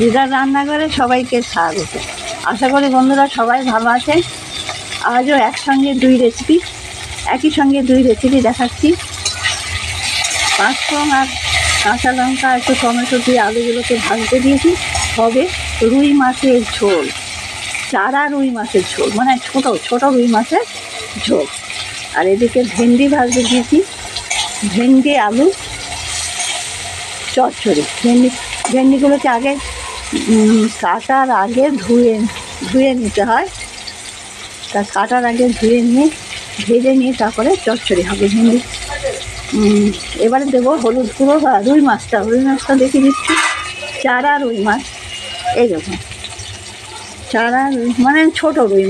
দিদার রান্নাঘরে সবাইকে স্বাগত। আশা করি বন্ধুরা সবাই ভালো আছেন। আজও একই সঙ্গে দুই রেসিপি দেখাচ্ছি। পাঁচফোড়ন আর কাঁচা লঙ্কা একটু টমেটো দিয়ে আলুগুলোকে ভাজতে দিয়েছি। হবে রুই মাছের ঝোল, চারা রুই মাছের ঝোল, মানে ছোট ছোট রুই মাছের ঝোল। আর এদিকে ভেন্ডি ভাজতে দিয়েছি, ভেন্ডি আলু চচ্চড়ি। ভেন্ডিগুলোকে আগে কাটার আগে ধুয়ে নিতে হয়। তা কাটার আগে ধুয়ে নিয়ে ভেজে নিয়ে তারপরে চচ্চড়ি হবে ভেন্ডি। এবারে দেবো হলুদ গুঁড়ো। রুই মাছটা দেখিয়ে দিচ্ছি। চারা রুই মাছ, এই দেখুন চারা মানে ছোটো রুই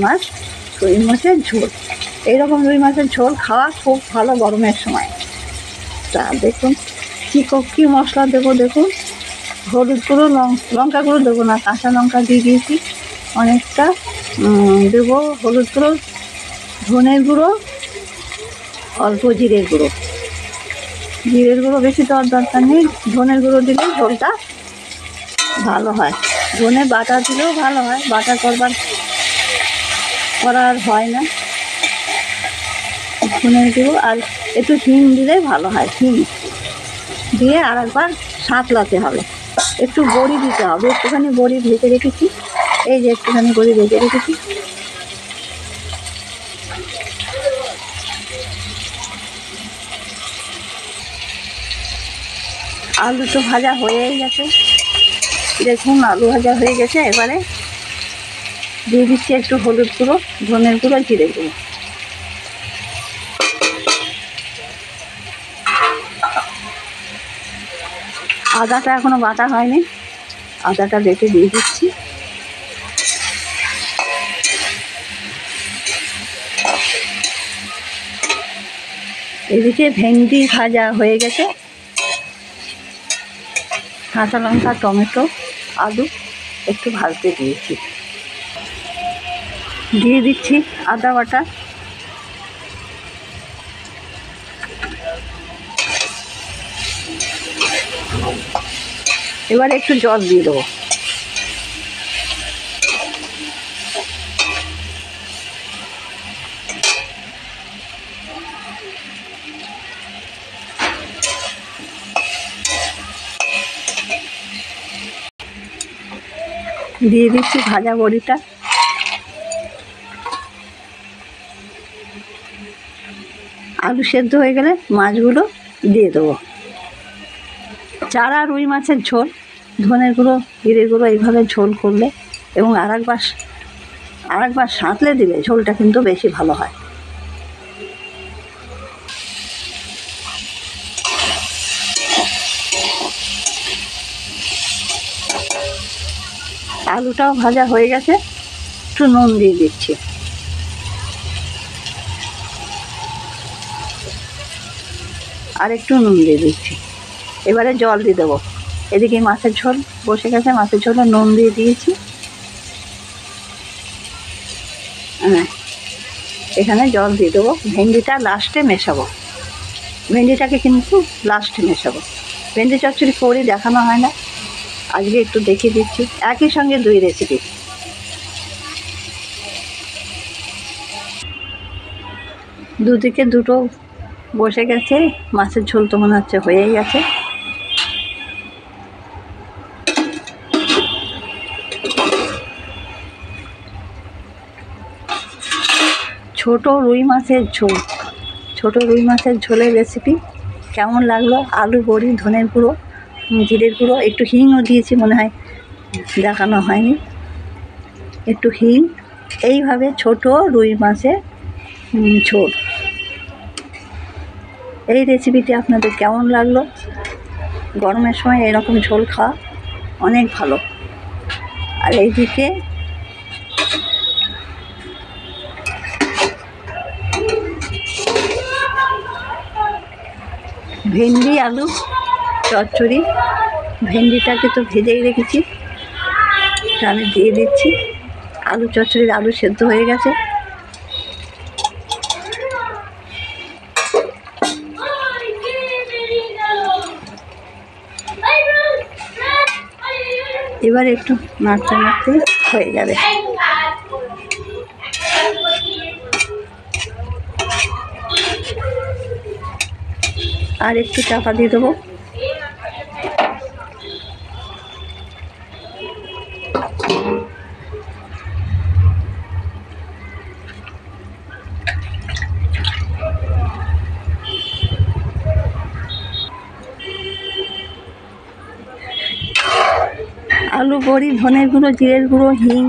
মাছের ঝোল। এইরকম রুই মাছের ঝোল খাওয়া খুব ভালো গরমের সময়। তা দেখুন কী মশলা দেবো। দেখুন হলুদ গুঁড়ো, লঙ্কা গুঁড়ো দেবো না, কাঁচা লঙ্কা দিয়ে দিয়েছি অনেকটা। দেবো হলুদ গুঁড়ো, ধনের গুঁড়ো, অল্প জিরের গুঁড়ো বেশি দেওয়ার দরকার নেই। ধনের গুঁড়ো দিলেই ঝোলটা ভালো হয়। ধনে বাটা দিলেও ভালো হয়, বাটা করার হয় না। ধনের গুঁড়ো আর একটু হিং দিলেই ভালো হয়। হিং দিয়ে আর একবার সাঁতলাতে হবে। একটু বড়ি দিতে হবে, একটুখানি বড়ি ভেজে রেখেছি। এই যে একটুখানি বড়ি ভেজে রেখেছি। আলু তো ভাজা হয়েই গেছে, দেখুন আলু ভাজা হয়ে গেছে। এবারে দিয়ে দিচ্ছি একটু হলুদ গুঁড়ো, ধনের গুঁড়ো, জিরে গুঁড়ো। আদাটা এখনো বাটা হয়নি, আদাটা বেটে দিয়ে দিচ্ছি। এদিকে ভেন্ডি ভাজা হয়ে গেছে। কাঁচা লঙ্কা, টমেটো, আলু একটু ভাজতে দিয়েছি। দিয়ে দিচ্ছি আদা বাটা। এবার একটু জল দিয়ে দেবো। দিয়ে দিচ্ছি ভাজা বড়িটা। আলু সেদ্ধ হয়ে গেলে মাছগুলো দিয়ে দেবো। চারা রুই মাছের ঝোল, ধনের গুঁড়ো, জিরে গুঁড়ো এইভাবে ঝোল করলে এবং আর একবার সাঁতলে দিলে ঝোলটা কিন্তু বেশি ভালো হয়। আলুটাও ভাজা হয়ে গেছে, একটু নুন দিয়ে দিচ্ছি। আর একটু নুন দিয়ে দিচ্ছি। এবারে জল দিয়ে দেবো। এদিকে মাছের ঝোল বসে গেছে, মাছের ঝোলে নুন দিয়ে দিয়েছি। এখানে জল দিয়ে দেবো। ভেন্ডিটা লাস্টে মেশাবো, ভেন্ডিটাকে কিন্তু লাস্টে মেশাবো। ভেন্ডি চচ্চড়ি করে দেখানো হয় না, আজকে একটু দেখিয়ে দিচ্ছি। একই সঙ্গে দুই রেসিপি। দুদিকে দুটো বসে গেছে। মাছের ঝোল তো মনে হচ্ছে হয়েই গেছে। ছোট রুই মাছের ঝোলের রেসিপি কেমন লাগলো? আলু, বড়ি, ধনের গুঁড়ো, জিরের গুঁড়ো, একটু হিংও দিয়েছি, মনে হয় দেখানো হয়নি। একটু হিং, এইভাবে ছোট রুই মাছের ঝোল। এই রেসিপিটি আপনাদের কেমন লাগলো? গরমের সময় এরকম ঝোল খাওয়া অনেক ভালো। আর এইদিকে ভেন্ডি আলু চচ্চড়ি। ভেন্ডিটাকে তো ভেজেই রেখেছি, আমি দিয়ে দিচ্ছি। আলু চচ্চড়ির আলু সেদ্ধ হয়ে গেছে। এবার একটু নাড়তে নাড়তে হয়ে যাবে। আর একটু চাপা দিয়ে দেবো। আলু, বড়ি, ধনের গুঁড়ো, জিরের গুঁড়ো, হিং,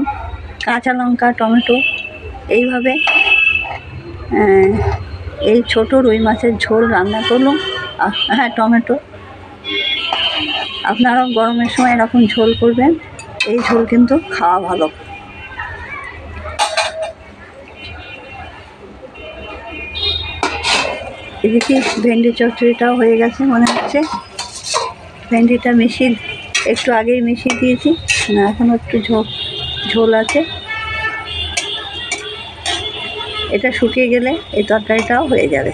কাঁচা লঙ্কা, টমেটো, এইভাবে এই ছোট রুই মাছের ঝোল রান্না করলাম। হ্যাঁ, টমেটো। আপনারাও গরমের সময় এরকম ঝোল করবেন, এই ঝোল কিন্তু খাওয়া ভালো। এদিকে ভেন্ডি চচ্চড়িটাও হয়ে গেছে মনে হচ্ছে। ভেন্ডিটা একটু আগেই মিশিয়ে দিয়েছি, না এখনও একটু ঝোল আছে। এটা শুকিয়ে গেলে এই তরকারিটাও হয়ে যাবে।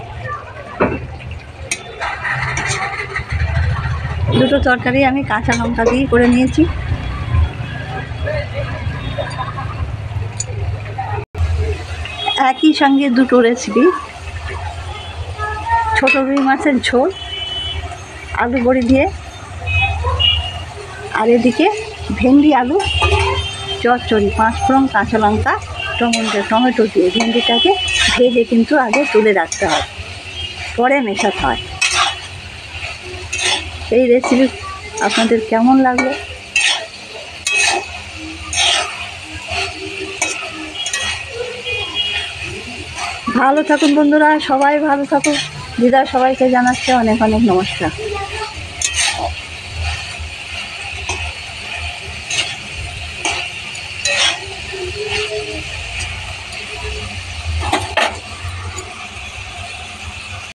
দুটো তরকারি আমি কাঁচা লঙ্কা দিয়ে করে নিয়েছি। একই সঙ্গে দুটো রেসিপি, ছোটো রুই মাছের ঝোল, আলু বড়ি দিয়ে, আর এদিকে ভেন্ডি আলু চচ্চড়ি, 5 ফোড়ন, কাঁচা লঙ্কা, টমেটো দিয়ে ভেন্ডিটাকে ভেজে কিন্তু আগে তুলে রাখতে হয়, পরে মেশাতে হয়। এই রেসিপি আপনাদের কেমন লাগলো? ভালো থাকুন বন্ধুরা, সবাই ভালো থাকুন। দিদা সবাইকে জানাচ্ছে অনেক অনেক নমস্কার।